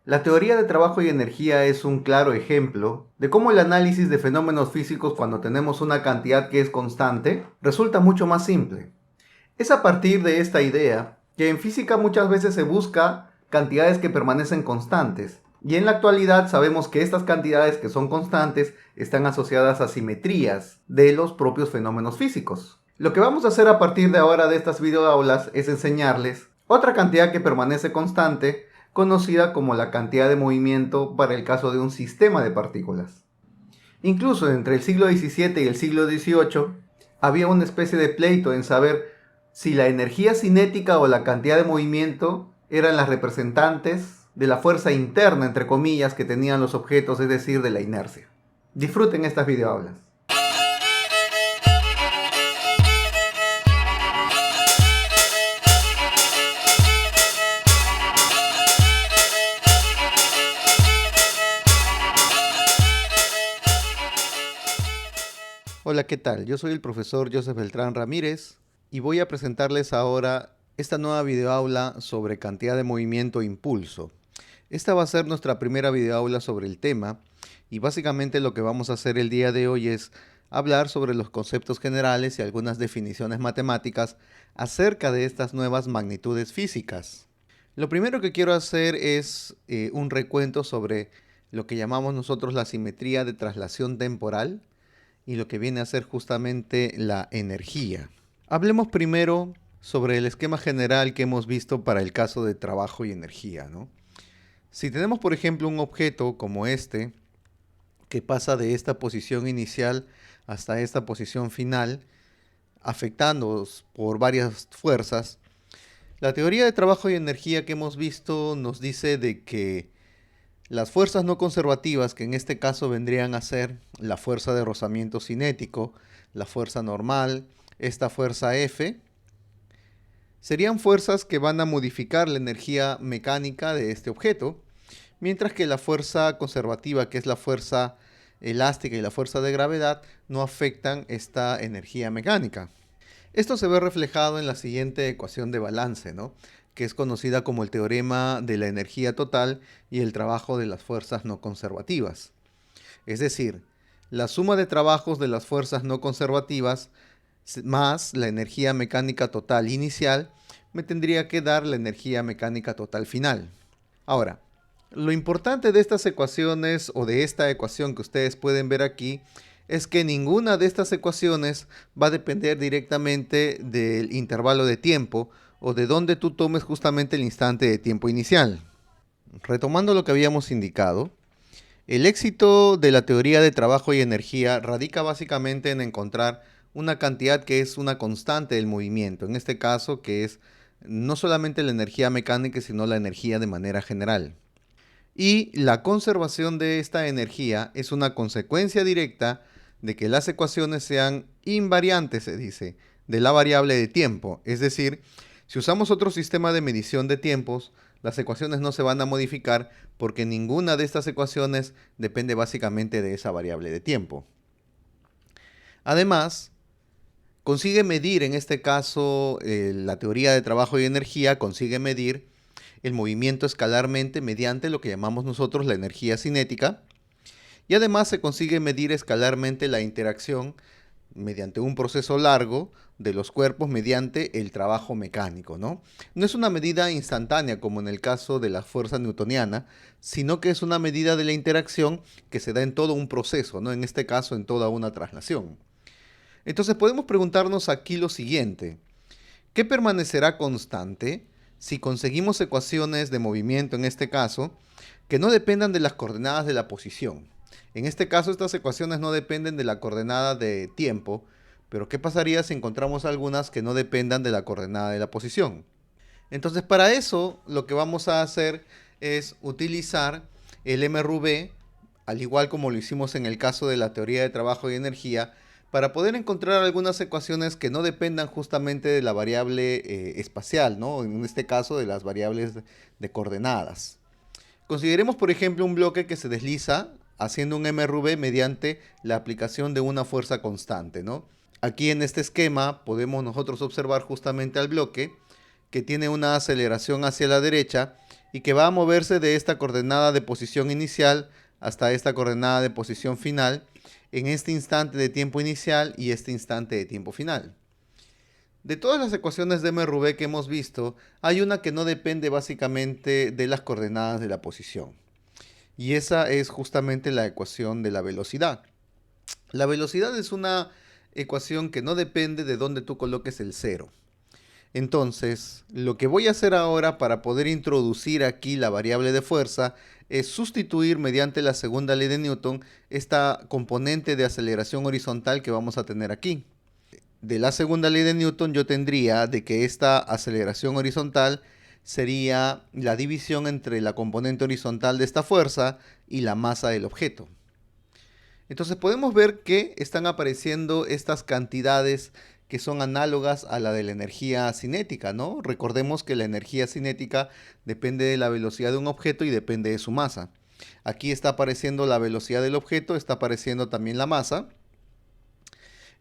La teoría de trabajo y energía es un claro ejemplo de cómo el análisis de fenómenos físicos cuando tenemos una cantidad que es constante resulta mucho más simple. Es a partir de esta idea que en física muchas veces se busca cantidades que permanecen constantes, y en la actualidad sabemos que estas cantidades que son constantes están asociadas a simetrías de los propios fenómenos físicos. Lo que vamos a hacer a partir de ahora de estas videoaulas es enseñarles otra cantidad que permanece constante, conocida como la cantidad de movimiento para el caso de un sistema de partículas. Incluso entre el siglo XVII y el siglo XVIII había una especie de pleito en saber si la energía cinética o la cantidad de movimiento eran las representantes de la fuerza interna, entre comillas, que tenían los objetos, es decir, de la inercia. Disfruten estas videoaulas. Hola, ¿qué tal? Yo soy el profesor Joseph Beltrán Ramírez y voy a presentarles ahora esta nueva videoaula sobre cantidad de movimiento e impulso. Esta va a ser nuestra primera videoaula sobre el tema y básicamente lo que vamos a hacer el día de hoy es hablar sobre los conceptos generales y algunas definiciones matemáticas acerca de estas nuevas magnitudes físicas. Lo primero que quiero hacer es un recuento sobre lo que llamamos nosotros la simetría de traslación temporal y lo que viene a ser justamente la energía. Hablemos primero sobre el esquema general que hemos visto para el caso de trabajo y energía, ¿no? Si tenemos, por ejemplo, un objeto como este, que pasa de esta posición inicial hasta esta posición final, afectándonos por varias fuerzas, la teoría de trabajo y energía que hemos visto nos dice de que las fuerzas no conservativas, que en este caso vendrían a ser la fuerza de rozamiento cinético, la fuerza normal, esta fuerza F, serían fuerzas que van a modificar la energía mecánica de este objeto, mientras que la fuerza conservativa, que es la fuerza elástica y la fuerza de gravedad, no afectan esta energía mecánica. Esto se ve reflejado en la siguiente ecuación de balance, ¿no?, que es conocida como el teorema de la energía total y el trabajo de las fuerzas no conservativas. Es decir, la suma de trabajos de las fuerzas no conservativas más la energía mecánica total inicial me tendría que dar la energía mecánica total final. Ahora, lo importante de estas ecuaciones o de esta ecuación que ustedes pueden ver aquí es que ninguna de estas ecuaciones va a depender directamente del intervalo de tiempo o de dónde tú tomes justamente el instante de tiempo inicial. Retomando lo que habíamos indicado, el éxito de la teoría de trabajo y energía radica básicamente en encontrar una cantidad que es una constante del movimiento, en este caso que es no solamente la energía mecánica, sino la energía de manera general. Y la conservación de esta energía es una consecuencia directa de que las ecuaciones sean invariantes, se dice, de la variable de tiempo. Es decir, si usamos otro sistema de medición de tiempos, las ecuaciones no se van a modificar porque ninguna de estas ecuaciones depende básicamente de esa variable de tiempo. Además, consigue medir, en este caso, la teoría de trabajo y energía consigue medir el movimiento escalarmente mediante lo que llamamos nosotros la energía cinética, y además se consigue medir escalarmente la interacción mediante un proceso largo de los cuerpos mediante el trabajo mecánico, ¿no? No es una medida instantánea como en el caso de la fuerza newtoniana, sino que es una medida de la interacción que se da en todo un proceso, ¿no? En este caso en toda una traslación. Entonces podemos preguntarnos aquí lo siguiente: ¿qué permanecerá constante si conseguimos ecuaciones de movimiento, en este caso, que no dependan de las coordenadas de la posición? En este caso, estas ecuaciones no dependen de la coordenada de tiempo, pero ¿qué pasaría si encontramos algunas que no dependan de la coordenada de la posición? Entonces, para eso, lo que vamos a hacer es utilizar el MRV, al igual como lo hicimos en el caso de la teoría de trabajo y energía, para poder encontrar algunas ecuaciones que no dependan justamente de la variable espacial, ¿no? En este caso de las variables de coordenadas. Consideremos, por ejemplo, un bloque que se desliza haciendo un MRV mediante la aplicación de una fuerza constante, ¿no? Aquí en este esquema podemos nosotros observar justamente al bloque que tiene una aceleración hacia la derecha y que va a moverse de esta coordenada de posición inicial hasta esta coordenada de posición final en este instante de tiempo inicial y este instante de tiempo final. De todas las ecuaciones de M-Roubaix que hemos visto, hay una que no depende básicamente de las coordenadas de la posición. Y esa es justamente la ecuación de la velocidad. La velocidad es una ecuación que no depende de dónde tú coloques el cero. Entonces, lo que voy a hacer ahora para poder introducir aquí la variable de fuerza es sustituir mediante la segunda ley de Newton esta componente de aceleración horizontal que vamos a tener aquí. De la segunda ley de Newton yo tendría de que esta aceleración horizontal sería la división entre la componente horizontal de esta fuerza y la masa del objeto. Entonces podemos ver que están apareciendo estas cantidades que son análogas a la de la energía cinética, ¿no? Recordemos que la energía cinética depende de la velocidad de un objeto y depende de su masa. Aquí está apareciendo la velocidad del objeto, está apareciendo también la masa.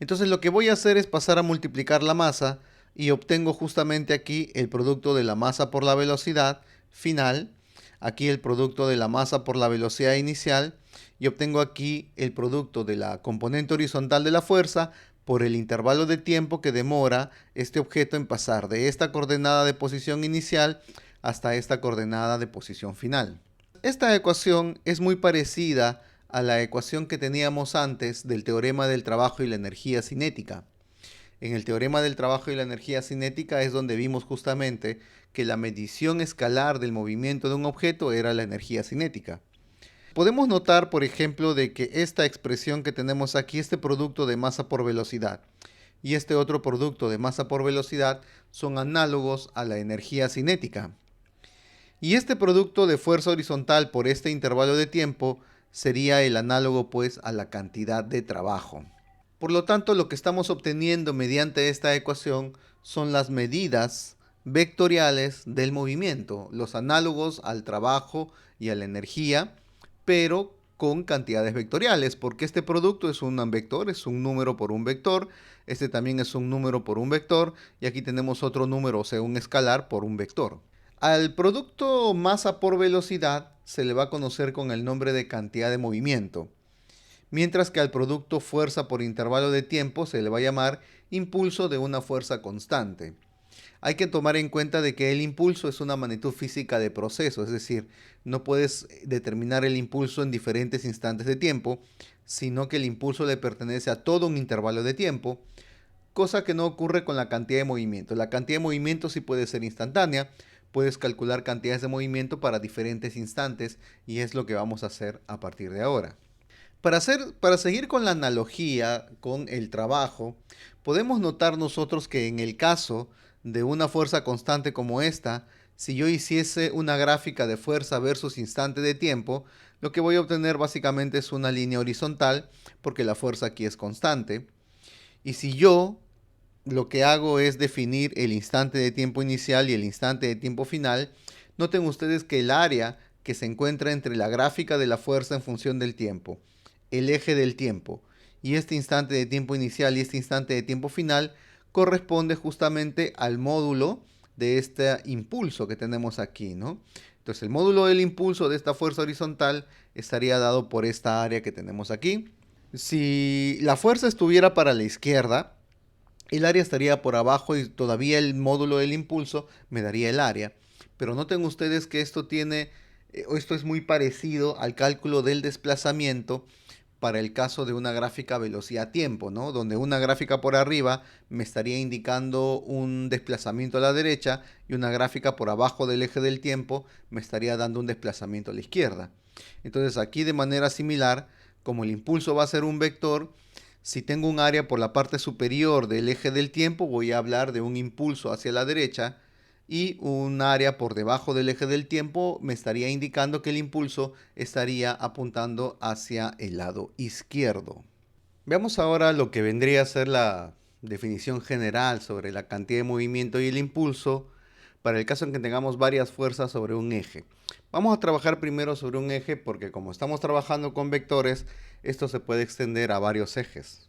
Entonces lo que voy a hacer es pasar a multiplicar la masa y obtengo justamente aquí el producto de la masa por la velocidad final, aquí el producto de la masa por la velocidad inicial y obtengo aquí el producto de la componente horizontal de la fuerza por el intervalo de tiempo que demora este objeto en pasar de esta coordenada de posición inicial hasta esta coordenada de posición final. Esta ecuación es muy parecida a la ecuación que teníamos antes del teorema del trabajo y la energía cinética. En el teorema del trabajo y la energía cinética es donde vimos justamente que la medición escalar del movimiento de un objeto era la energía cinética. Podemos notar, por ejemplo, de que esta expresión que tenemos aquí, este producto de masa por velocidad y este otro producto de masa por velocidad son análogos a la energía cinética. Y este producto de fuerza horizontal por este intervalo de tiempo sería el análogo pues a la cantidad de trabajo. Por lo tanto, lo que estamos obteniendo mediante esta ecuación son las medidas vectoriales del movimiento, los análogos al trabajo y a la energía, pero con cantidades vectoriales, porque este producto es un vector, es un número por un vector, este también es un número por un vector, y aquí tenemos otro número, o sea, un escalar por un vector. Al producto masa por velocidad se le va a conocer con el nombre de cantidad de movimiento, mientras que al producto fuerza por intervalo de tiempo se le va a llamar impulso de una fuerza constante. Hay que tomar en cuenta de que el impulso es una magnitud física de proceso, es decir, no puedes determinar el impulso en diferentes instantes de tiempo, sino que el impulso le pertenece a todo un intervalo de tiempo, cosa que no ocurre con la cantidad de movimiento. La cantidad de movimiento sí puede ser instantánea, puedes calcular cantidades de movimiento para diferentes instantes y es lo que vamos a hacer a partir de ahora. Para seguir con la analogía con el trabajo, podemos notar nosotros que en el caso de una fuerza constante como esta, si yo hiciese una gráfica de fuerza versus instante de tiempo, lo que voy a obtener básicamente es una línea horizontal, porque la fuerza aquí es constante. Y si yo lo que hago es definir el instante de tiempo inicial y el instante de tiempo final, noten ustedes que el área que se encuentra entre la gráfica de la fuerza en función del tiempo, el eje del tiempo y este instante de tiempo inicial y este instante de tiempo final corresponde justamente al módulo de este impulso que tenemos aquí, ¿no? Entonces el módulo del impulso de esta fuerza horizontal estaría dado por esta área que tenemos aquí. Si la fuerza estuviera para la izquierda, el área estaría por abajo y todavía el módulo del impulso me daría el área. Pero noten ustedes que esto es muy parecido al cálculo del desplazamiento para el caso de una gráfica velocidad-tiempo, ¿no? Donde una gráfica por arriba me estaría indicando un desplazamiento a la derecha y una gráfica por abajo del eje del tiempo me estaría dando un desplazamiento a la izquierda. Entonces aquí de manera similar, como el impulso va a ser un vector, si tengo un área por la parte superior del eje del tiempo, voy a hablar de un impulso hacia la derecha y un área por debajo del eje del tiempo me estaría indicando que el impulso estaría apuntando hacia el lado izquierdo. Veamos ahora lo que vendría a ser la definición general sobre la cantidad de movimiento y el impulso para el caso en que tengamos varias fuerzas sobre un eje. Vamos a trabajar primero sobre un eje porque como estamos trabajando con vectores, esto se puede extender a varios ejes.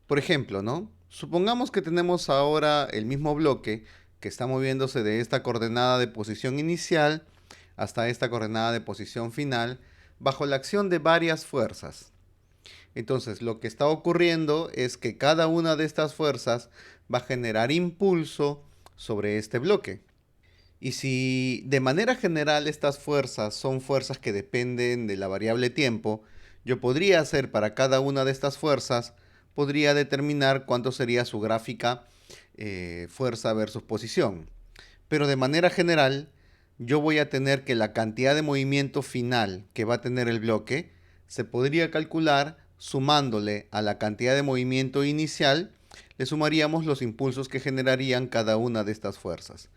Por ejemplo, ¿no? Supongamos que tenemos ahora el mismo bloque que está moviéndose de esta coordenada de posición inicial hasta esta coordenada de posición final bajo la acción de varias fuerzas. Entonces, lo que está ocurriendo es que cada una de estas fuerzas va a generar impulso sobre este bloque. Y si de manera general estas fuerzas son fuerzas que dependen de la variable tiempo, yo podría hacer para cada una de estas fuerzas, podría determinar cuánto sería su gráfica fuerza versus posición. Pero de manera general, yo voy a tener que la cantidad de movimiento final que va a tener el bloque se podría calcular sumándole a la cantidad de movimiento inicial, le sumaríamos los impulsos que generarían cada una de estas fuerzas.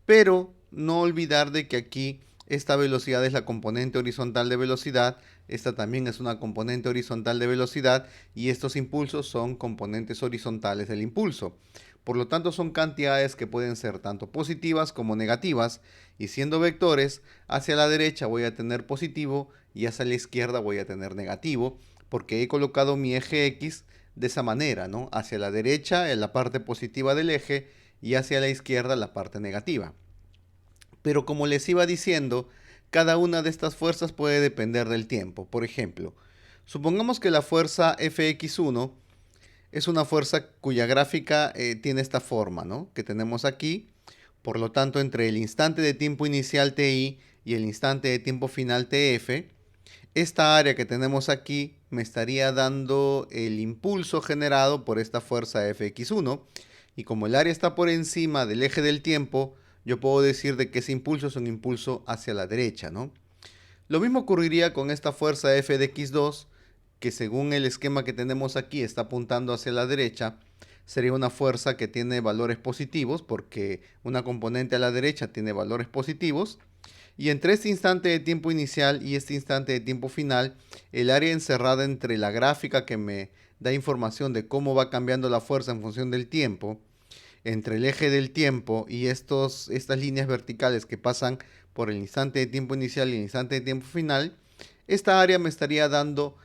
Pero no olvidar de que aquí esta velocidad es la componente horizontal de velocidad, esta también es una componente horizontal de velocidad y estos impulsos son componentes horizontales del impulso. Por lo tanto, son cantidades que pueden ser tanto positivas como negativas y siendo vectores, hacia la derecha voy a tener positivo y hacia la izquierda voy a tener negativo porque he colocado mi eje X de esa manera, ¿no? Hacia la derecha en la parte positiva del eje y hacia la izquierda la parte negativa. Pero como les iba diciendo, cada una de estas fuerzas puede depender del tiempo. Por ejemplo, supongamos que la fuerza Fx1 es una fuerza cuya gráfica tiene esta forma, ¿no? Que tenemos aquí. Por lo tanto, entre el instante de tiempo inicial TI y el instante de tiempo final TF, esta área que tenemos aquí me estaría dando el impulso generado por esta fuerza Fx1. Y como el área está por encima del eje del tiempo, yo puedo decir de que ese impulso es un impulso hacia la derecha, ¿no? Lo mismo ocurriría con esta fuerza F de x2, que según el esquema que tenemos aquí está apuntando hacia la derecha, sería una fuerza que tiene valores positivos, porque una componente a la derecha tiene valores positivos. Y entre este instante de tiempo inicial y este instante de tiempo final, el área encerrada entre la gráfica que me da información de cómo va cambiando la fuerza en función del tiempo, entre el eje del tiempo y estas líneas verticales que pasan por el instante de tiempo inicial y el instante de tiempo final, esta área me estaría dando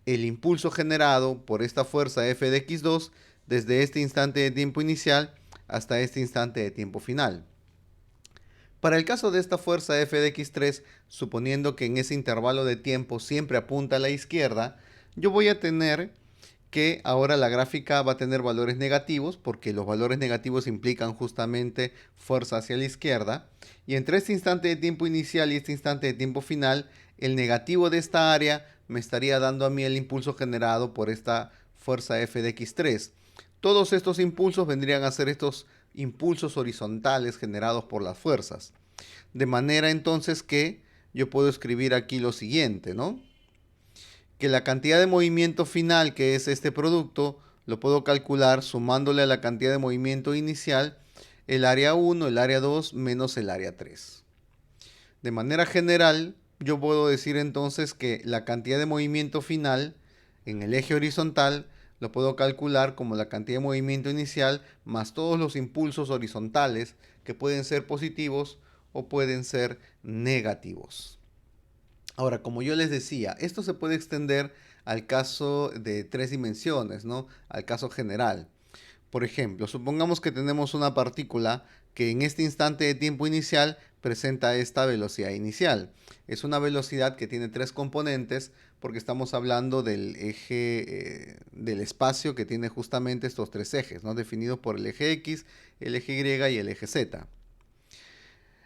el impulso generado por esta fuerza F de x2 desde este instante de tiempo inicial hasta este instante de tiempo final. Para el caso de esta fuerza F de x3, suponiendo que en ese intervalo de tiempo siempre apunta a la izquierda, yo voy a tener que ahora la gráfica va a tener valores negativos porque los valores negativos implican justamente fuerza hacia la izquierda. Y entre este instante de tiempo inicial y este instante de tiempo final, el negativo de esta área me estaría dando a mí el impulso generado por esta fuerza F de x3. Todos estos impulsos vendrían a ser estos impulsos horizontales generados por las fuerzas. De manera entonces que yo puedo escribir aquí lo siguiente, ¿no? Que la cantidad de movimiento final, que es este producto, lo puedo calcular sumándole a la cantidad de movimiento inicial el área 1, el área 2 menos el área 3. De manera general, yo puedo decir entonces que la cantidad de movimiento final en el eje horizontal lo puedo calcular como la cantidad de movimiento inicial más todos los impulsos horizontales que pueden ser positivos o pueden ser negativos. Ahora, como yo les decía, esto se puede extender al caso de 3 dimensiones, ¿no? Al caso general. Por ejemplo, supongamos que tenemos una partícula que en este instante de tiempo inicial presenta esta velocidad inicial. Es una velocidad que tiene 3 componentes porque estamos hablando del eje del espacio que tiene justamente estos 3 ejes, ¿no? Definidos por el eje X, el eje Y y el eje Z.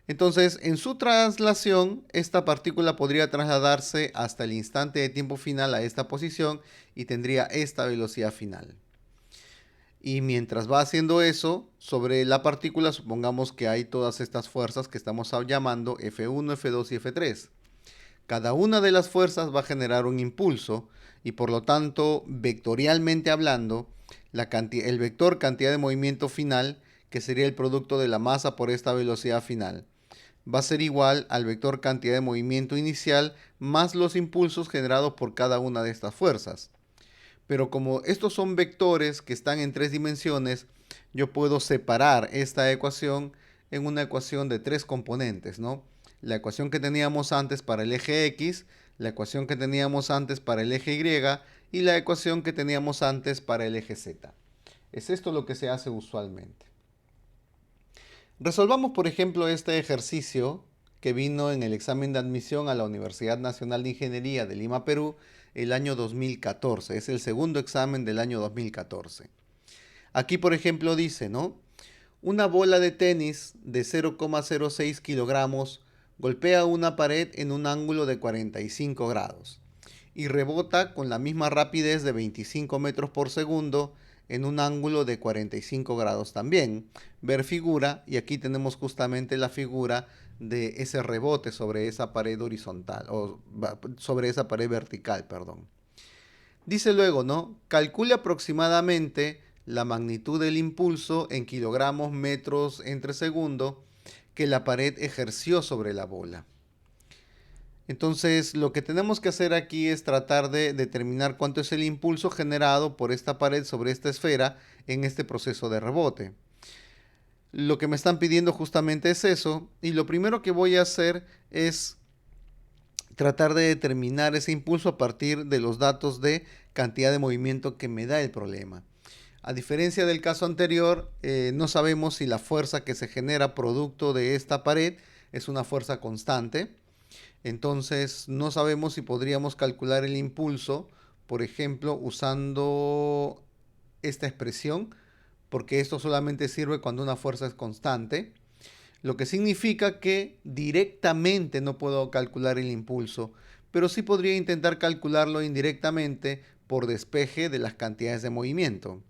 Entonces, en su traslación, esta partícula podría trasladarse hasta el instante de tiempo final a esta posición y tendría esta velocidad final. Y mientras va haciendo eso, sobre la partícula supongamos que hay todas estas fuerzas que estamos llamando F1, F2 y F3. Cada una de las fuerzas va a generar un impulso y por lo tanto, vectorialmente hablando, el vector cantidad de movimiento final, que sería el producto de la masa por esta velocidad final, va a ser igual al vector cantidad de movimiento inicial más los impulsos generados por cada una de estas fuerzas. Pero como estos son vectores que están en 3 dimensiones, yo puedo separar esta ecuación en una ecuación de 3 componentes, ¿no? La ecuación que teníamos antes para el eje X, la ecuación que teníamos antes para el eje Y y la ecuación que teníamos antes para el eje Z. Es esto lo que se hace usualmente. Resolvamos, por ejemplo, este ejercicio que vino en el examen de admisión a la Universidad Nacional de Ingeniería de Lima, Perú, el año 2014. Es el segundo examen del año 2014. Aquí, por ejemplo, dice, ¿no? Una bola de tenis de 0,06 kilogramos golpea una pared en un ángulo de 45 grados y rebota con la misma rapidez de 25 metros por segundo en un ángulo de 45 grados también. Ver figura, y aquí tenemos justamente la figura de ese rebote sobre esa pared horizontal, o sobre esa pared vertical, perdón. Dice luego, ¿no? Calcule aproximadamente la magnitud del impulso en kilogramos metros entre segundo que la pared ejerció sobre la bola. Entonces, lo que tenemos que hacer aquí es tratar de determinar cuánto es el impulso generado por esta pared sobre esta esfera en este proceso de rebote. Lo que me están pidiendo justamente es eso, y lo primero que voy a hacer es tratar de determinar ese impulso a partir de los datos de cantidad de movimiento que me da el problema. A diferencia del caso anterior, no sabemos si la fuerza que se genera producto de esta pared es una fuerza constante. Entonces no sabemos si podríamos calcular el impulso, por ejemplo, usando esta expresión, porque esto solamente sirve cuando una fuerza es constante, lo que significa que directamente no puedo calcular el impulso, pero sí podría intentar calcularlo indirectamente por despeje de las cantidades de movimiento.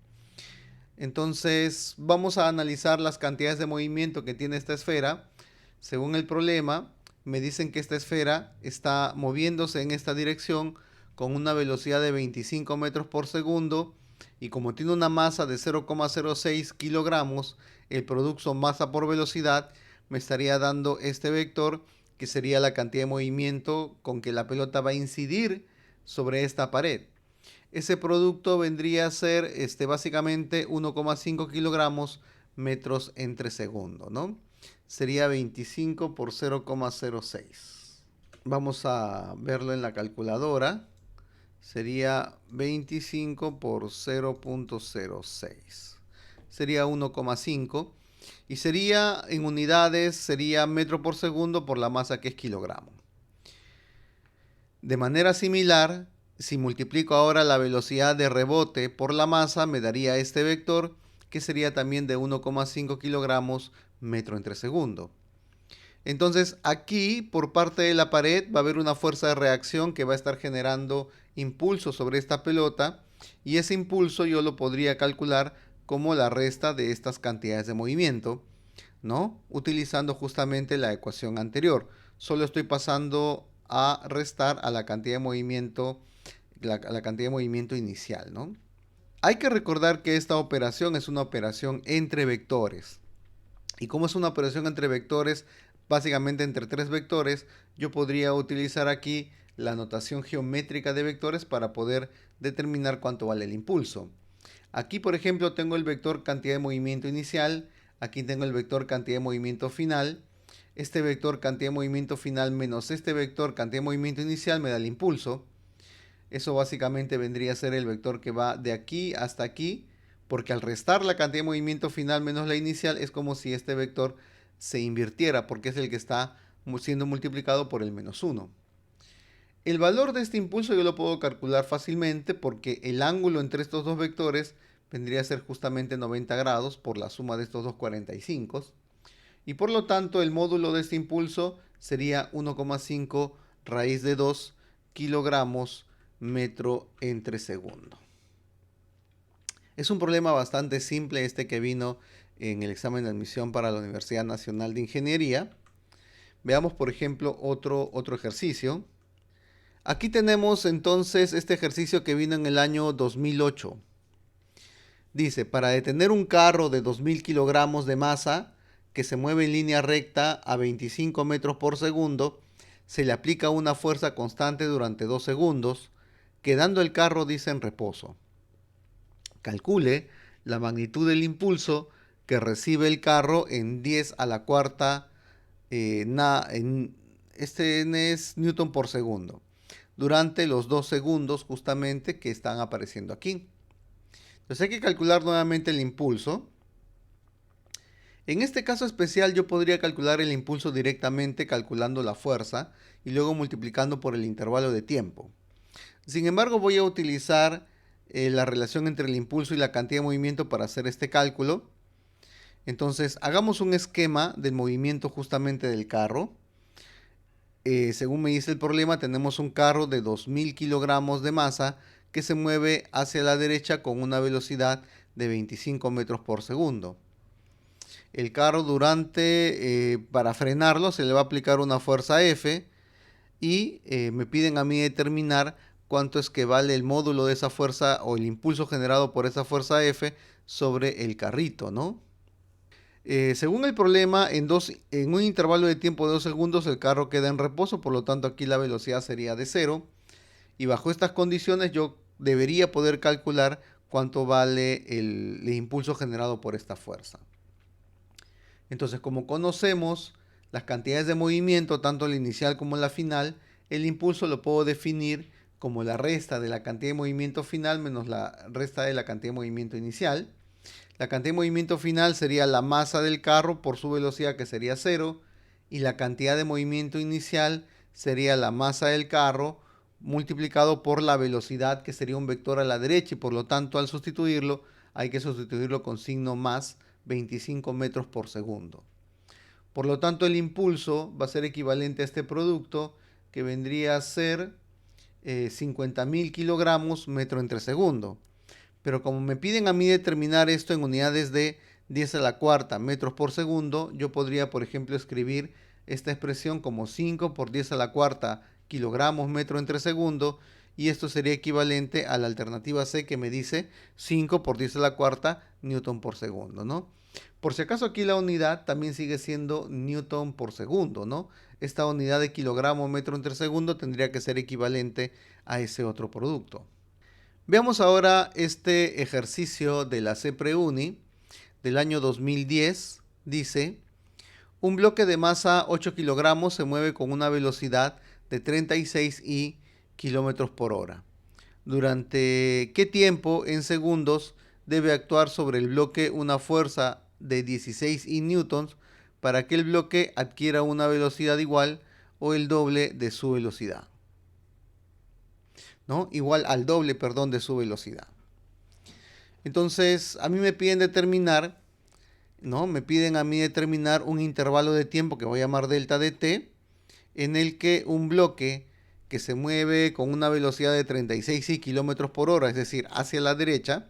Entonces vamos a analizar las cantidades de movimiento que tiene esta esfera. Según el problema, me dicen que esta esfera está moviéndose en esta dirección con una velocidad de 25 metros por segundo y como tiene una masa de 0,06 kilogramos, el producto masa por velocidad me estaría dando este vector que sería la cantidad de movimiento con que la pelota va a incidir sobre esta pared. Ese producto vendría a ser básicamente 1,5 kilogramos metros entre segundo, ¿no? Sería 25 por 0,06. Vamos a verlo en la calculadora. Sería 25 por 0,06. Sería 1,5. Y sería en unidades, sería metro por segundo por la masa que es kilogramo. De manera similar, si multiplico ahora la velocidad de rebote por la masa, me daría este vector, que sería también de 1,5 kilogramos metro entre segundo. Entonces aquí, por parte de la pared, va a haber una fuerza de reacción que va a estar generando impulso sobre esta pelota, y ese impulso yo lo podría calcular como la resta de estas cantidades de movimiento, ¿no? Utilizando justamente la ecuación anterior. Solo estoy pasando a restar a la cantidad de movimiento, la cantidad de movimiento inicial, ¿no? Hay que recordar que esta operación es una operación entre vectores. Y como es una operación entre vectores, básicamente entre tres vectores, yo podría utilizar aquí la notación geométrica de vectores para poder determinar cuánto vale el impulso. Aquí, por ejemplo, tengo el vector cantidad de movimiento inicial, aquí tengo el vector cantidad de movimiento final. Este vector cantidad de movimiento final menos este vector cantidad de movimiento inicial me da el impulso. Eso básicamente vendría a ser el vector que va de aquí hasta aquí, porque al restar la cantidad de movimiento final menos la inicial es como si este vector se invirtiera, porque es el que está siendo multiplicado por el menos 1. El valor de este impulso yo lo puedo calcular fácilmente porque el ángulo entre estos dos vectores vendría a ser justamente 90 grados por la suma de estos dos 45. Y por lo tanto el módulo de este impulso sería 1,5 raíz de 2 kilogramos metro entre segundo. Es un problema bastante simple este que vino en el examen de admisión para la Universidad Nacional de Ingeniería. Veamos, por ejemplo, otro ejercicio. Aquí tenemos entonces este ejercicio que vino en el año 2008. Dice, para detener un carro de 2000 kilogramos de masa que se mueve en línea recta a 25 metros por segundo, se le aplica una fuerza constante durante 2 segundos, quedando el carro, dice, en reposo. Calcule la magnitud del impulso que recibe el carro en 10 a la cuarta, este es newton por segundo, durante los 2 segundos justamente que están apareciendo aquí. Entonces hay que calcular nuevamente el impulso. En este caso especial yo podría calcular el impulso directamente calculando la fuerza y luego multiplicando por el intervalo de tiempo. Sin embargo, voy a utilizar la relación entre el impulso y la cantidad de movimiento para hacer este cálculo. Entonces, hagamos un esquema del movimiento justamente del carro. Según me dice el problema, tenemos un carro de 2000 kilogramos de masa que se mueve hacia la derecha con una velocidad de 25 metros por segundo. El carro para frenarlo se le va a aplicar una fuerza F y me piden a mí determinar cuánto es que vale el módulo de esa fuerza o el impulso generado por esa fuerza F sobre el carrito, ¿no? Según el problema, en un intervalo de tiempo de 2 segundos el carro queda en reposo, por lo tanto aquí la velocidad sería de 0. Y bajo estas condiciones yo debería poder calcular cuánto vale el impulso generado por esta fuerza. Entonces, como conocemos las cantidades de movimiento, tanto la inicial como la final, el impulso lo puedo definir como la resta de la cantidad de movimiento final menos la resta de la cantidad de movimiento inicial. La cantidad de movimiento final sería la masa del carro por su velocidad, que sería 0, y la cantidad de movimiento inicial sería la masa del carro multiplicado por la velocidad, que sería un vector a la derecha, y por lo tanto al sustituirlo hay que sustituirlo con signo más 25 metros por segundo. Por lo tanto, el impulso va a ser equivalente a este producto, que vendría a ser 50.000 kilogramos metro entre segundo. Pero como me piden a mí determinar esto en unidades de 10 a la cuarta metros por segundo, yo podría, por ejemplo, escribir esta expresión como 5 por 10 a la cuarta kilogramos metro entre segundo, y esto sería equivalente a la alternativa C, que me dice 5 por 10 a la cuarta newton por segundo, ¿no? Por si acaso aquí la unidad también sigue siendo newton por segundo, ¿no? Esta unidad de kilogramo metro entre segundo tendría que ser equivalente a ese otro producto. Veamos ahora este ejercicio de la CEPREUNI del año 2010. Dice: un bloque de masa 8 kilogramos se mueve con una velocidad de 36 kilómetros por hora. ¿Durante qué tiempo en segundos debe actuar sobre el bloque una fuerza de 16 newtons para que el bloque adquiera una velocidad igual o el doble de su velocidad? ¿No? Igual al doble, perdón, de su velocidad. Entonces, a mí me piden determinar, ¿no? Me piden a mí determinar un intervalo de tiempo que voy a llamar delta de t, en el que un bloque que se mueve con una velocidad de 36 kilómetros por hora, es decir, hacia la derecha,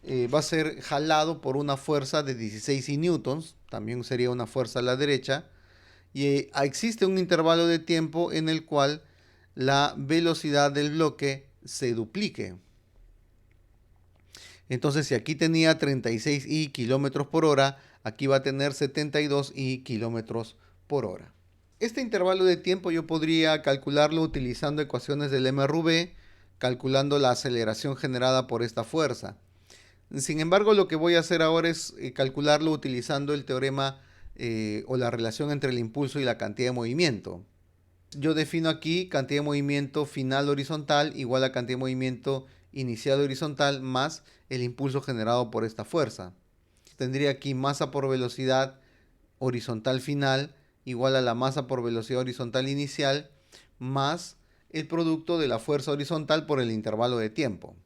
va a ser jalado por una fuerza de 16 newtons, también sería una fuerza a la derecha, y existe un intervalo de tiempo en el cual la velocidad del bloque se duplique. Entonces, si aquí tenía 36 kilómetros por hora, aquí va a tener 72 kilómetros por hora. Este intervalo de tiempo yo podría calcularlo utilizando ecuaciones del MRV, calculando la aceleración generada por esta fuerza. Sin embargo, lo que voy a hacer ahora es calcularlo utilizando el teorema o la relación entre el impulso y la cantidad de movimiento. Yo defino aquí cantidad de movimiento final horizontal igual a cantidad de movimiento inicial horizontal más el impulso generado por esta fuerza. Tendría aquí masa por velocidad horizontal final igual a la masa por velocidad horizontal inicial más el producto de la fuerza horizontal por el intervalo de tiempo.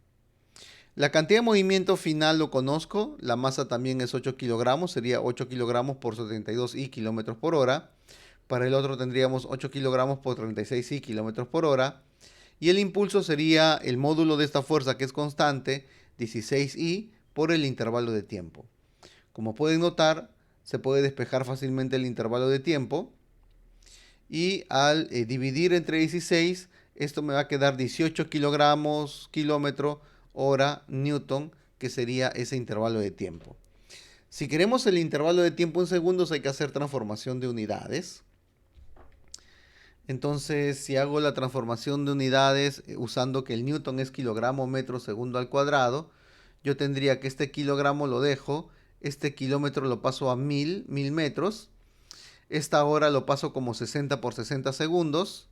La cantidad de movimiento final lo conozco, la masa también es 8 kilogramos, sería 8 kilogramos por 72 kilómetros por hora. Para el otro tendríamos 8 kilogramos por 36 kilómetros por hora. Y el impulso sería el módulo de esta fuerza, que es constante, 16 por el intervalo de tiempo. Como pueden notar, se puede despejar fácilmente el intervalo de tiempo. Y al dividir entre 16, esto me va a quedar 18 kilogramos, kilómetro, hora, newton, que sería ese intervalo de tiempo. Si queremos el intervalo de tiempo en segundos, hay que hacer transformación de unidades. Entonces, si hago la transformación de unidades usando que el newton es kilogramo metro segundo al cuadrado, yo tendría que este kilogramo lo dejo, este kilómetro lo paso a 1000 metros, esta hora lo paso como 60 por 60 segundos,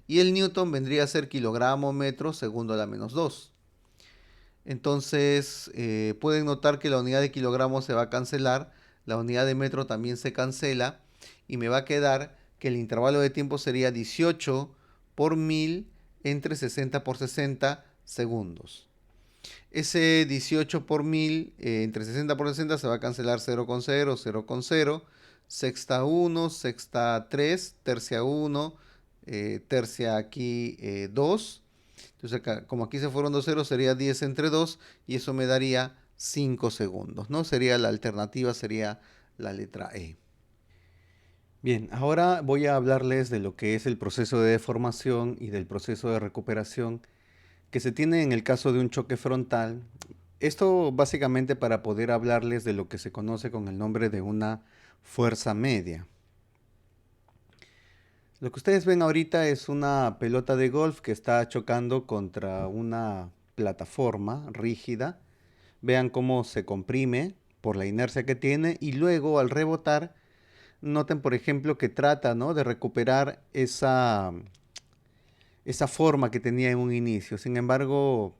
y el newton vendría a ser kilogramo metro segundo a la menos 2. Entonces, pueden notar que la unidad de kilogramo se va a cancelar, la unidad de metro también se cancela y me va a quedar que el intervalo de tiempo sería 18 por 1000 entre 60 por 60 segundos. Ese 18 por 1000 entre 60 por 60 se va a cancelar 0,0, 0,0, sexta 1, sexta 3, tercia 1, tercia aquí 2. Entonces acá, como aquí se fueron dos ceros, sería 10 entre 2 y eso me daría 5 segundos, ¿no? Sería la alternativa, sería la letra E. Bien, ahora voy a hablarles de lo que es el proceso de deformación y del proceso de recuperación que se tiene en el caso de un choque frontal. Esto básicamente para poder hablarles de lo que se conoce con el nombre de una fuerza media. Lo que ustedes ven ahorita es una pelota de golf que está chocando contra una plataforma rígida. Vean cómo se comprime por la inercia que tiene y luego al rebotar, noten por ejemplo que trata, ¿no?, de recuperar esa forma que tenía en un inicio. Sin embargo,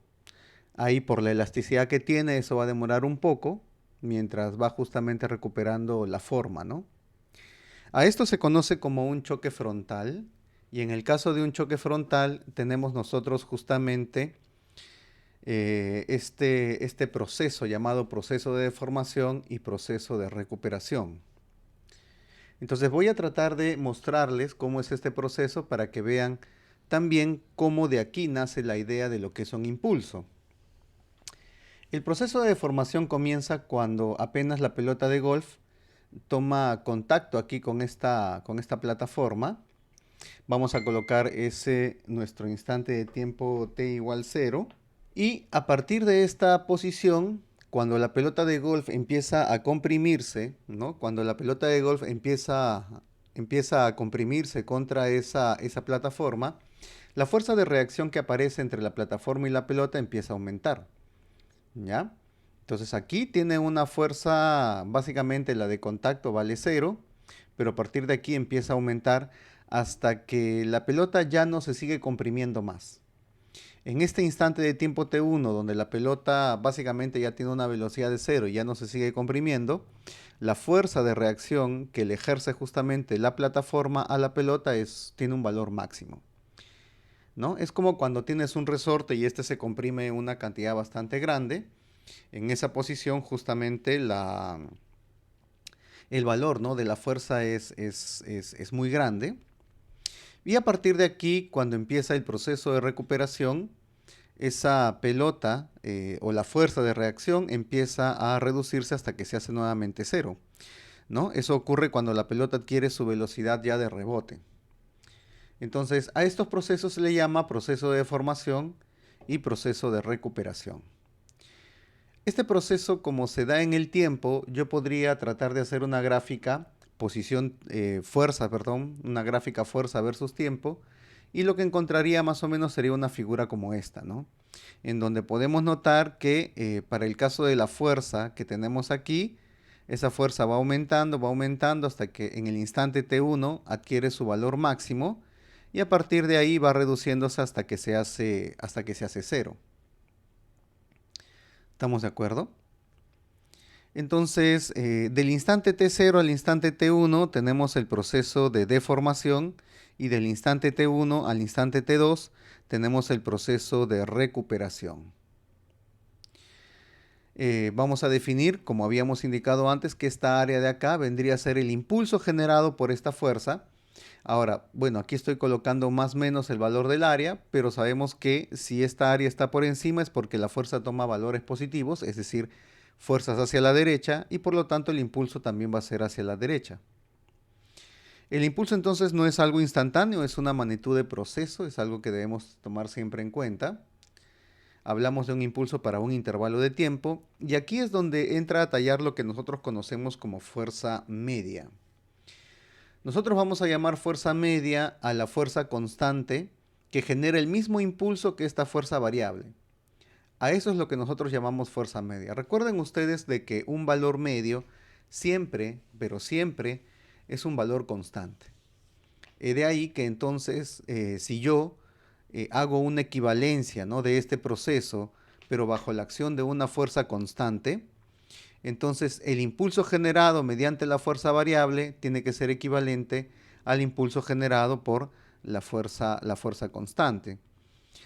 ahí por la elasticidad que tiene, eso va a demorar un poco mientras va justamente recuperando la forma, ¿no? A esto se conoce como un choque frontal y en el caso de un choque frontal tenemos nosotros justamente este proceso llamado proceso de deformación y proceso de recuperación. Entonces voy a tratar de mostrarles cómo es este proceso para que vean también cómo de aquí nace la idea de lo que es un impulso. El proceso de deformación comienza cuando apenas la pelota de golf toma contacto aquí con esta plataforma. Vamos a colocar nuestro instante de tiempo t igual 0. Y a partir de esta posición, cuando la pelota de golf empieza a comprimirse, ¿no? Cuando la pelota de golf empieza a comprimirse contra esa plataforma, la fuerza de reacción que aparece entre la plataforma y la pelota empieza a aumentar. ¿Ya? Entonces aquí tiene una fuerza, básicamente la de contacto vale 0, pero a partir de aquí empieza a aumentar hasta que la pelota ya no se sigue comprimiendo más. En este instante de tiempo t1, donde la pelota básicamente ya tiene una velocidad de 0 y ya no se sigue comprimiendo, la fuerza de reacción que le ejerce justamente la plataforma a la pelota tiene un valor máximo, ¿no? Es como cuando tienes un resorte y este se comprime una cantidad bastante grande. En esa posición justamente el valor, ¿no?, de la fuerza es muy grande. Y a partir de aquí, cuando empieza el proceso de recuperación, esa pelota o la fuerza de reacción empieza a reducirse hasta que se hace nuevamente 0, ¿no? Eso ocurre cuando la pelota adquiere su velocidad ya de rebote. Entonces, a estos procesos se le llama proceso de deformación y proceso de recuperación. Este proceso, como se da en el tiempo, yo podría tratar de hacer una gráfica fuerza, perdón, una gráfica fuerza versus tiempo, y lo que encontraría más o menos sería una figura como esta, ¿no? En donde podemos notar que para el caso de la fuerza que tenemos aquí, esa fuerza va aumentando hasta que en el instante t1 adquiere su valor máximo y a partir de ahí va reduciéndose hasta que se hace 0. ¿Estamos de acuerdo? Entonces, del instante t0 al instante t1 tenemos el proceso de deformación y del instante t1 al instante t2 tenemos el proceso de recuperación. Vamos a definir, como habíamos indicado antes, que esta área de acá vendría a ser el impulso generado por esta fuerza. Ahora, bueno, aquí estoy colocando más o menos el valor del área, pero sabemos que si esta área está por encima es porque la fuerza toma valores positivos, es decir, fuerzas hacia la derecha, y por lo tanto el impulso también va a ser hacia la derecha. El impulso entonces no es algo instantáneo, es una magnitud de proceso, es algo que debemos tomar siempre en cuenta. Hablamos de un impulso para un intervalo de tiempo, y aquí es donde entra a tallar lo que nosotros conocemos como fuerza media. Nosotros vamos a llamar fuerza media a la fuerza constante que genera el mismo impulso que esta fuerza variable. A eso es lo que nosotros llamamos fuerza media. Recuerden ustedes de que un valor medio siempre, pero siempre, es un valor constante. De ahí que entonces, si yo hago una equivalencia, ¿no?, de este proceso, pero bajo la acción de una fuerza constante, Entonces, el impulso generado mediante la fuerza variable tiene que ser equivalente al impulso generado por la fuerza constante.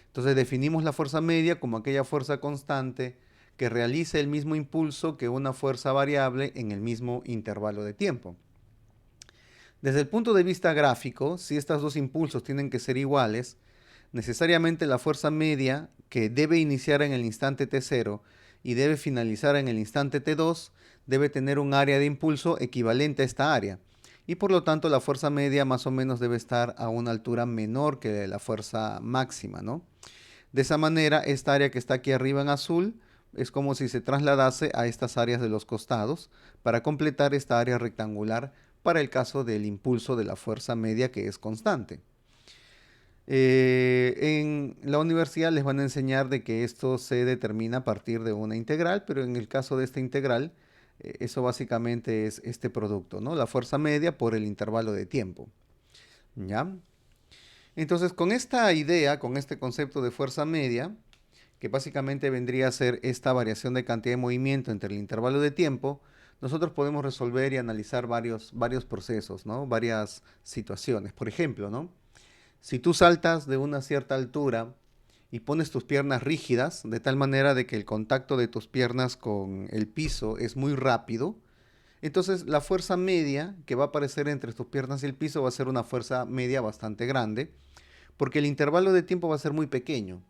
Entonces, definimos la fuerza media como aquella fuerza constante que realice el mismo impulso que una fuerza variable en el mismo intervalo de tiempo. Desde el punto de vista gráfico, si estos dos impulsos tienen que ser iguales, necesariamente la fuerza media, que debe iniciar en el instante t0 y debe finalizar en el instante t2, debe tener un área de impulso equivalente a esta área. Y por lo tanto la fuerza media más o menos debe estar a una altura menor que la fuerza máxima, ¿no? De esa manera, esta área que está aquí arriba en azul es como si se trasladase a estas áreas de los costados para completar esta área rectangular para el caso del impulso de la fuerza media que es constante. En la universidad les van a enseñar de que esto se determina a partir de una integral, pero en el caso de esta integral, eso básicamente es este producto, ¿no? La fuerza media por el intervalo de tiempo. ¿Ya? Entonces, con esta idea, con este concepto de fuerza media, que básicamente vendría a ser esta variación de cantidad de movimiento entre el intervalo de tiempo, nosotros podemos resolver y analizar varios procesos, ¿no? Varias situaciones. Por ejemplo, ¿no? Si tú saltas de una cierta altura y pones tus piernas rígidas, de tal manera de que el contacto de tus piernas con el piso es muy rápido, entonces la fuerza media que va a aparecer entre tus piernas y el piso va a ser una fuerza media bastante grande, porque el intervalo de tiempo va a ser muy pequeño,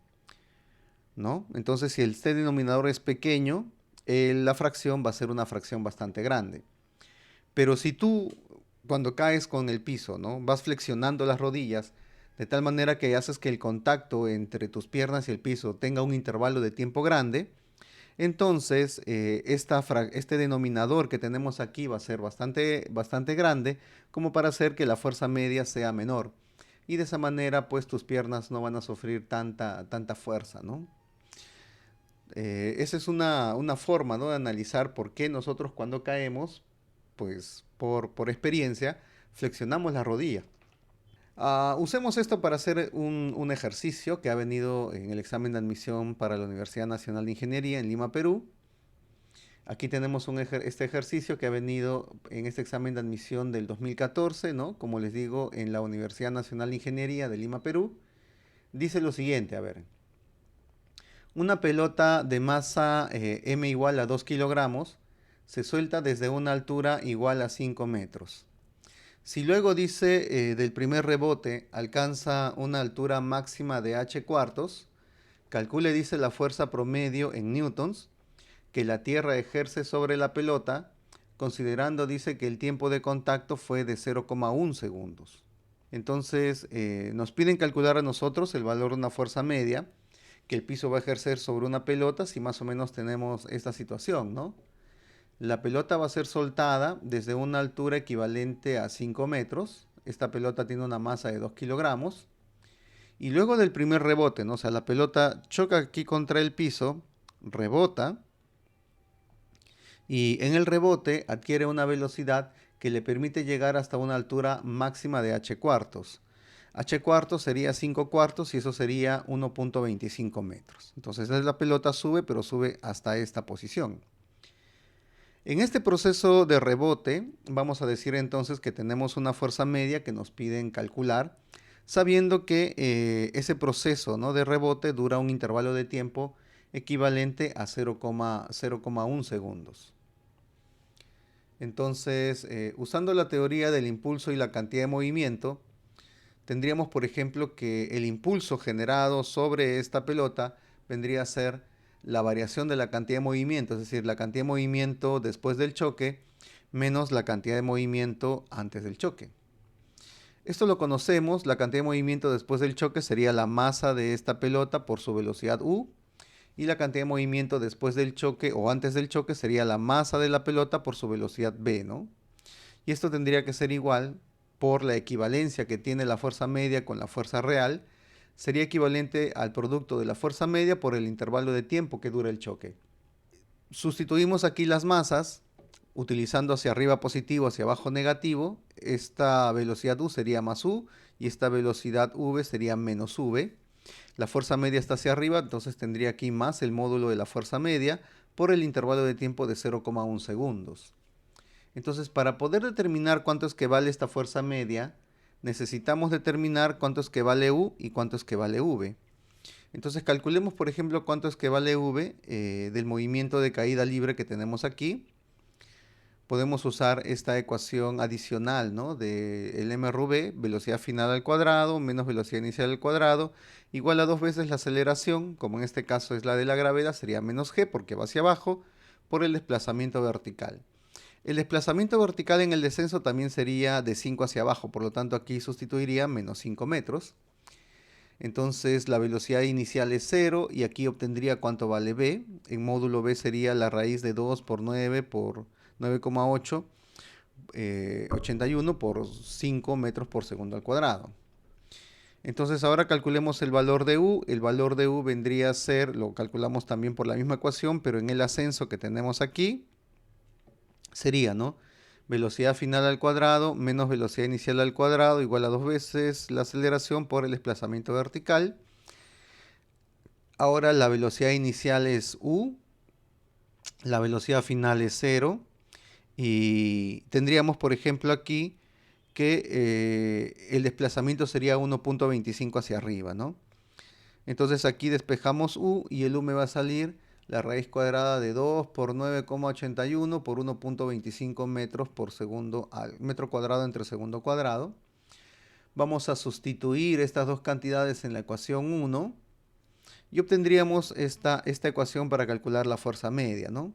¿no? Entonces si este denominador es pequeño, la fracción va a ser una fracción bastante grande. Pero si tú, cuando caes con el piso, ¿no? Vas flexionando las rodillas de tal manera que haces que el contacto entre tus piernas y el piso tenga un intervalo de tiempo grande, entonces este denominador que tenemos aquí va a ser bastante grande como para hacer que la fuerza media sea menor. Y de esa manera, pues tus piernas no van a sufrir tanta fuerza, ¿no? Esa es una forma, ¿no? De analizar por qué nosotros cuando caemos, pues por experiencia, flexionamos la rodilla. Usemos esto para hacer un ejercicio que ha venido en el examen de admisión para la Universidad Nacional de Ingeniería en Lima, Perú. Aquí tenemos este ejercicio que ha venido en este examen de admisión del 2014, ¿no? Como les digo, en la Universidad Nacional de Ingeniería de Lima, Perú. Dice lo siguiente, a ver. Una pelota de masa m igual a 2 kilogramos se suelta desde una altura igual a 5 metros. Si luego dice del primer rebote alcanza una altura máxima de h cuartos, calcule, dice, la fuerza promedio en newtons que la Tierra ejerce sobre la pelota, considerando, dice, que el tiempo de contacto fue de 0,1 segundos. Entonces nos piden calcular a nosotros el valor de una fuerza media que el piso va a ejercer sobre una pelota si más o menos tenemos esta situación, ¿no? La pelota va a ser soltada desde una altura equivalente a 5 metros. Esta pelota tiene una masa de 2 kilogramos. Y luego del primer rebote, ¿no? O sea, la pelota choca aquí contra el piso, rebota, y en el rebote adquiere una velocidad que le permite llegar hasta una altura máxima de h cuartos. H cuartos sería 5 cuartos y eso sería 1,25 metros. Entonces la pelota sube, pero sube hasta esta posición. En este proceso de rebote, vamos a decir entonces que tenemos una fuerza media que nos piden calcular, sabiendo que ese proceso, ¿no?, de rebote dura un intervalo de tiempo equivalente a 0,1 segundos. Entonces, usando la teoría del impulso y la cantidad de movimiento, tendríamos, por ejemplo, que el impulso generado sobre esta pelota vendría a ser la variación de la cantidad de movimiento, es decir, la cantidad de movimiento después del choque menos la cantidad de movimiento antes del choque. Esto lo conocemos, la cantidad de movimiento después del choque sería la masa de esta pelota por su velocidad u, y la cantidad de movimiento después del choque o antes del choque sería la masa de la pelota por su velocidad v, ¿no? Y esto tendría que ser igual por la equivalencia que tiene la fuerza media con la fuerza real, sería equivalente al producto de la fuerza media por el intervalo de tiempo que dura el choque. Sustituimos aquí las masas, utilizando hacia arriba positivo, hacia abajo negativo. Esta velocidad u sería más u y esta velocidad v sería menos v. La fuerza media está hacia arriba, entonces tendría aquí más el módulo de la fuerza media por el intervalo de tiempo de 0,1 segundos. Entonces, para poder determinar cuánto es que vale esta fuerza media, necesitamos determinar cuánto es que vale U y cuánto es que vale V. Entonces, calculemos, por ejemplo, cuánto es que vale V del movimiento de caída libre que tenemos aquí. Podemos usar esta ecuación adicional, ¿no? De el mRV, velocidad final al cuadrado, menos velocidad inicial al cuadrado, igual a 2 veces la aceleración, como en este caso es la de la gravedad, sería menos g porque va hacia abajo, por el desplazamiento vertical. El desplazamiento vertical en el descenso también sería de 5 hacia abajo, por lo tanto aquí sustituiría menos 5 metros. Entonces la velocidad inicial es 0 y aquí obtendría cuánto vale b. En módulo b sería la raíz de 2 por 9 por 9,8, 81 por 5 metros por segundo al cuadrado. Entonces ahora calculemos el valor de U. El valor de U vendría a ser, lo calculamos también por la misma ecuación, pero en el ascenso que tenemos aquí, sería, ¿no? Velocidad final al cuadrado menos velocidad inicial al cuadrado igual a 2 veces la aceleración por el desplazamiento vertical. Ahora la velocidad inicial es U, la velocidad final es 0 y tendríamos, por ejemplo, aquí que el desplazamiento sería 1,25 hacia arriba, ¿no? Entonces aquí despejamos U y el U me va a salir la raíz cuadrada de 2 por 9,81 por 1,25 metros por segundo al metro cuadrado entre segundo cuadrado. Vamos a sustituir estas dos cantidades en la ecuación 1 y obtendríamos esta ecuación para calcular la fuerza media, ¿no?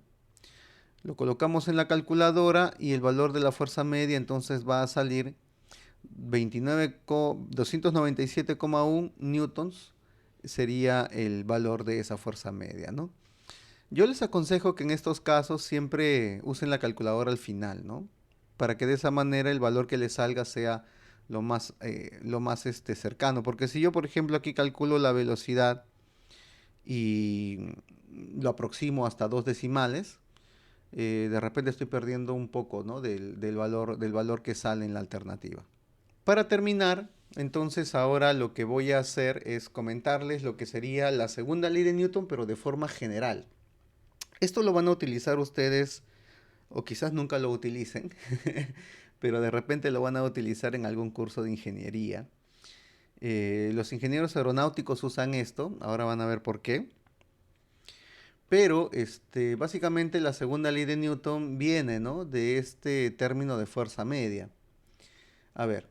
Lo colocamos en la calculadora y el valor de la fuerza media entonces va a salir 297,1 newtons sería el valor de esa fuerza media, ¿no? Yo les aconsejo que en estos casos siempre usen la calculadora al final, ¿no? Para que de esa manera el valor que les salga sea lo más cercano. Porque si yo, por ejemplo, aquí calculo la velocidad y lo aproximo hasta 2 decimales, de repente estoy perdiendo un poco, ¿no? del valor que sale en la alternativa. Para terminar, entonces ahora lo que voy a hacer es comentarles lo que sería la segunda ley de Newton, pero de forma general. Esto lo van a utilizar ustedes, o quizás nunca lo utilicen, pero de repente lo van a utilizar en algún curso de ingeniería. Los ingenieros aeronáuticos usan esto, ahora van a ver por qué. Pero básicamente la segunda ley de Newton viene, ¿no? De este término de fuerza media. A ver,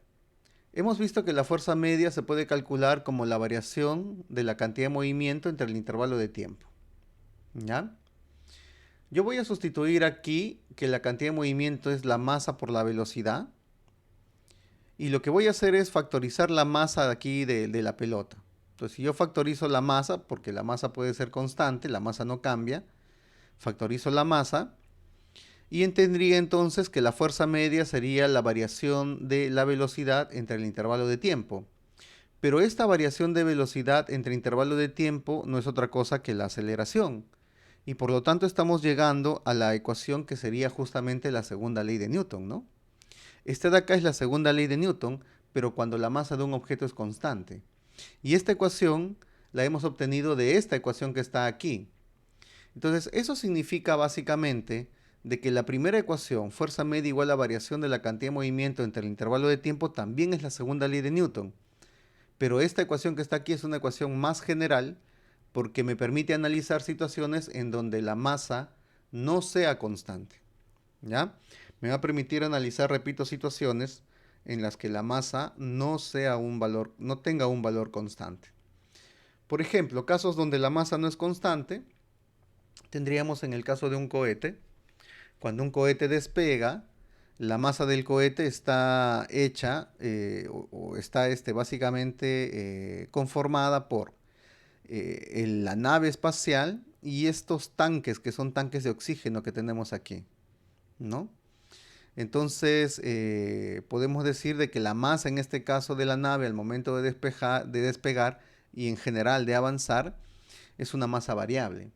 hemos visto que la fuerza media se puede calcular como la variación de la cantidad de movimiento entre el intervalo de tiempo. ¿Ya? Yo voy a sustituir aquí que la cantidad de movimiento es la masa por la velocidad. Y lo que voy a hacer es factorizar la masa de aquí de la pelota. Entonces, si yo factorizo la masa, porque la masa puede ser constante, la masa no cambia, factorizo la masa y entendería entonces que la fuerza media sería la variación de la velocidad entre el intervalo de tiempo. Pero esta variación de velocidad entre intervalo de tiempo no es otra cosa que la aceleración. Y por lo tanto estamos llegando a la ecuación que sería justamente la segunda ley de Newton, ¿no? Esta de acá es la segunda ley de Newton, pero cuando la masa de un objeto es constante. Y esta ecuación la hemos obtenido de esta ecuación que está aquí. Entonces, eso significa básicamente de que la primera ecuación, fuerza media igual a variación de la cantidad de movimiento entre el intervalo de tiempo, también es la segunda ley de Newton. Pero esta ecuación que está aquí es una ecuación más general porque me permite analizar situaciones en donde la masa no sea constante. ¿Ya? Me va a permitir analizar, repito, situaciones en las que la masa no sea un valor, no tenga un valor constante. Por ejemplo, casos donde la masa no es constante, tendríamos en el caso de un cohete. Cuando un cohete despega, la masa del cohete está hecha o está básicamente conformada por la nave espacial y estos tanques que son tanques de oxígeno que tenemos aquí, ¿no? Entonces, podemos decir de que la masa en este caso de la nave al momento de despegar y en general de avanzar es una masa variable.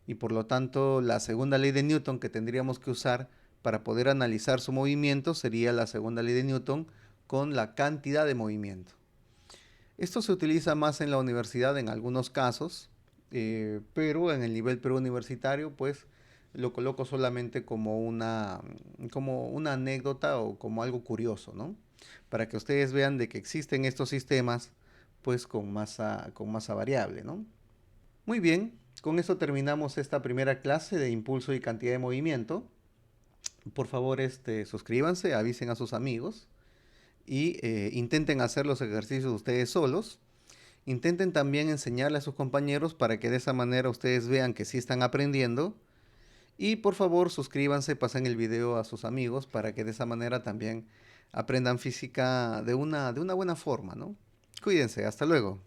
Y por lo tanto, la segunda ley de Newton que tendríamos que usar para poder analizar su movimiento sería la segunda ley de Newton con la cantidad de movimiento. Esto se utiliza más en la universidad en algunos casos, pero en el nivel preuniversitario, pues lo coloco solamente como una anécdota o como algo curioso, ¿no? Para que ustedes vean de que existen estos sistemas, pues con masa variable, ¿no? Muy bien, con eso terminamos esta primera clase de impulso y cantidad de movimiento. Por favor, suscríbanse, avisen a sus amigos y intenten hacer los ejercicios ustedes solos. Intenten también enseñarle a sus compañeros para que de esa manera ustedes vean que sí están aprendiendo. Y por favor, suscríbanse, pasen el video a sus amigos para que de esa manera también aprendan física de una buena forma, ¿no? Cuídense, hasta luego.